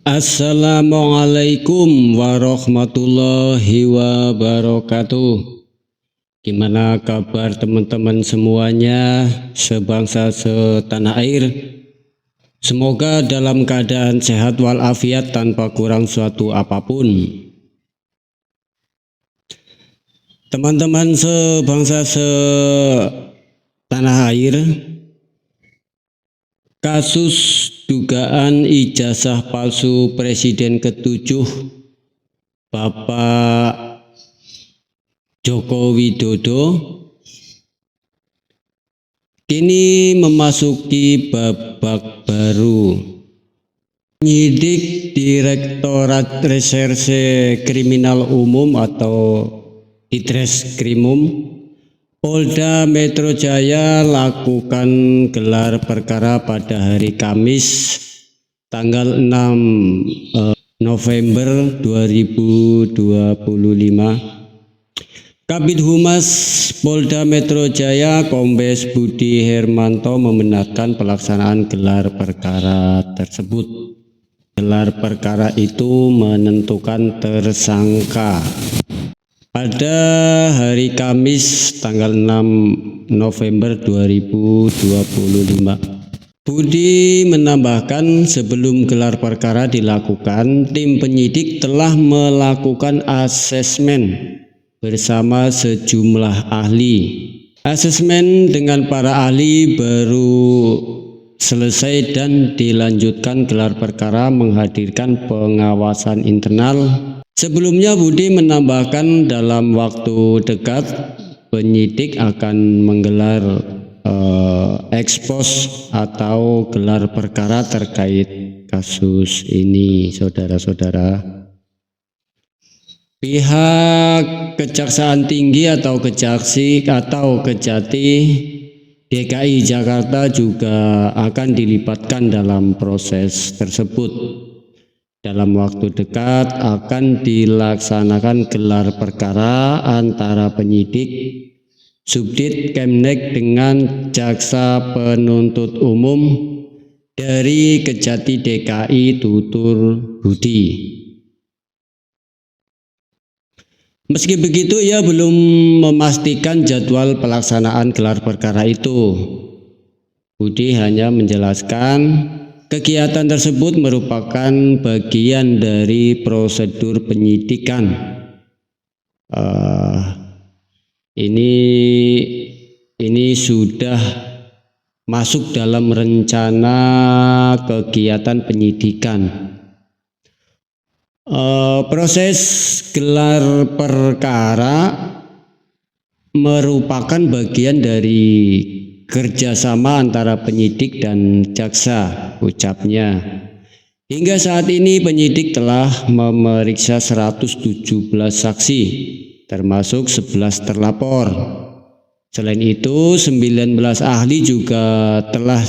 Assalamualaikum warahmatullahi wabarakatuh. Gimana kabar teman-teman semuanya, sebangsa setanah air? Semoga dalam keadaan sehat walafiat tanpa kurang suatu apapun. Teman-teman sebangsa setanah air, kasus dugaan ijazah palsu Presiden ke-7 Bapak Joko Widodo kini memasuki babak baru. Penyidik Direktorat Reserse Kriminal Umum atau Ditreskrimum Polda Metro Jaya lakukan gelar perkara pada hari Kamis tanggal 6 November 2025. Kabid Humas Polda Metro Jaya Kombes Budi Hermanto membenarkan pelaksanaan gelar perkara tersebut. Gelar perkara itu menentukan tersangka. Pada hari Kamis tanggal 6 November 2025. Budi menambahkan sebelum gelar perkara dilakukan, tim penyidik telah melakukan asesmen bersama sejumlah ahli. Asesmen dengan para ahli baru selesai dan dilanjutkan gelar perkara menghadirkan pengawasan internal. Sebelumnya Budi menambahkan dalam waktu dekat penyidik akan menggelar ekspos atau gelar perkara terkait kasus ini, saudara-saudara. Pihak Kejaksaan Tinggi atau Kejaksi atau Kejati DKI Jakarta juga akan dilibatkan dalam proses tersebut. Dalam waktu dekat akan dilaksanakan gelar perkara antara penyidik Subdit Kemnek dengan Jaksa Penuntut Umum dari Kejati DKI Tutur Budi. Meski begitu, ia belum memastikan jadwal pelaksanaan gelar perkara itu. Budi hanya menjelaskan kegiatan tersebut merupakan bagian dari prosedur penyidikan. Ini sudah masuk dalam rencana kegiatan penyidikan. Proses gelar perkara merupakan bagian dari kerjasama antara penyidik dan jaksa, ucapnya. Hingga saat ini penyidik telah memeriksa 117 saksi, termasuk 11 terlapor. Selain itu, 19 ahli juga telah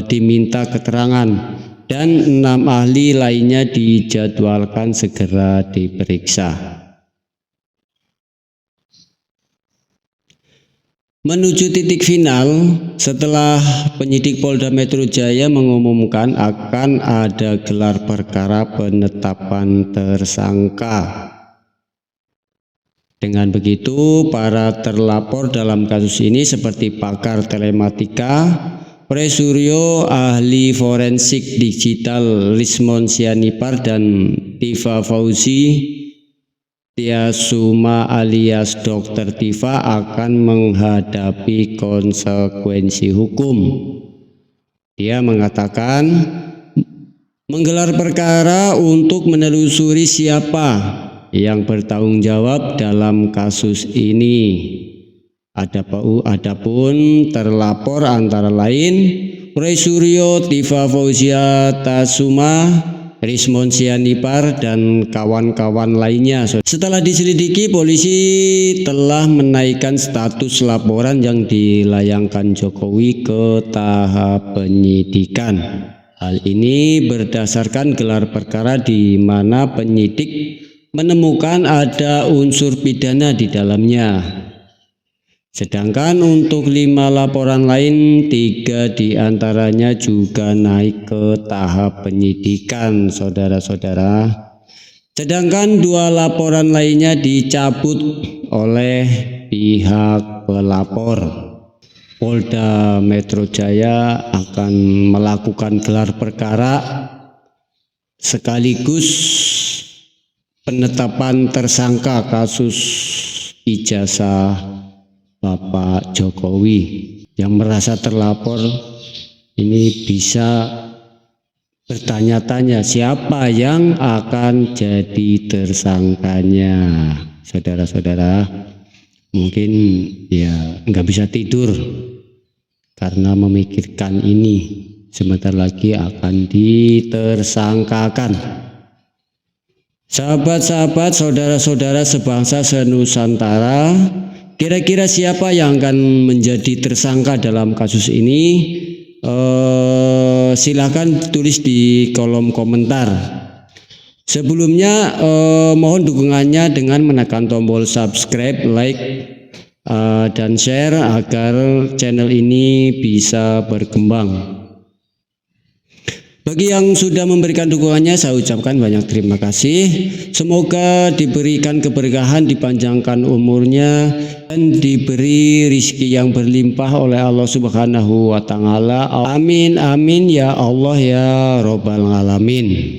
diminta keterangan dan 6 ahli lainnya dijadwalkan segera diperiksa. Menuju titik final, setelah penyidik Polda Metro Jaya mengumumkan akan ada gelar perkara penetapan tersangka. Dengan begitu, para terlapor dalam kasus ini seperti pakar telematika, Presuryo, ahli forensik digital Lismon Sianipar dan Tifa Fauzi Tiasuma alias Dr. Tifa akan menghadapi konsekuensi hukum. Dia mengatakan menggelar perkara untuk menelusuri siapa yang bertanggung jawab dalam kasus ini. Adapun terlapor antara lain Presuryo, Tifa Fauzia Tasuma, Rismon Sianipar dan kawan-kawan lainnya. Setelah diselidiki, polisi telah menaikkan status laporan yang dilayangkan Jokowi ke tahap penyidikan. Hal ini berdasarkan gelar perkara di mana penyidik menemukan ada unsur pidana di dalamnya. Sedangkan untuk 5 laporan lain, 3 diantaranya juga naik ke tahap penyidikan, saudara-saudara. Sedangkan 2 laporan lainnya dicabut oleh pihak pelapor. Polda Metro Jaya akan melakukan gelar perkara sekaligus penetapan tersangka kasus ijazah Bapak Jokowi. Yang merasa terlapor ini bisa bertanya-tanya siapa yang akan jadi tersangkanya. Saudara-saudara, mungkin ya nggak bisa tidur karena memikirkan ini. Sebentar lagi akan ditersangkakan. Sahabat-sahabat, saudara-saudara sebangsa senusantara, kira-kira siapa yang akan menjadi tersangka dalam kasus ini? Silahkan tulis di kolom komentar. Sebelumnya mohon dukungannya dengan menekan tombol subscribe, like, dan share agar channel ini bisa berkembang. Bagi yang sudah memberikan dukungannya, saya ucapkan banyak terima kasih. Semoga diberikan keberkahan, dipanjangkan umurnya, dan diberi rizki yang berlimpah oleh Allah Subhanahu wa Ta'ala. Amin, amin ya Allah ya Robbal Alamin.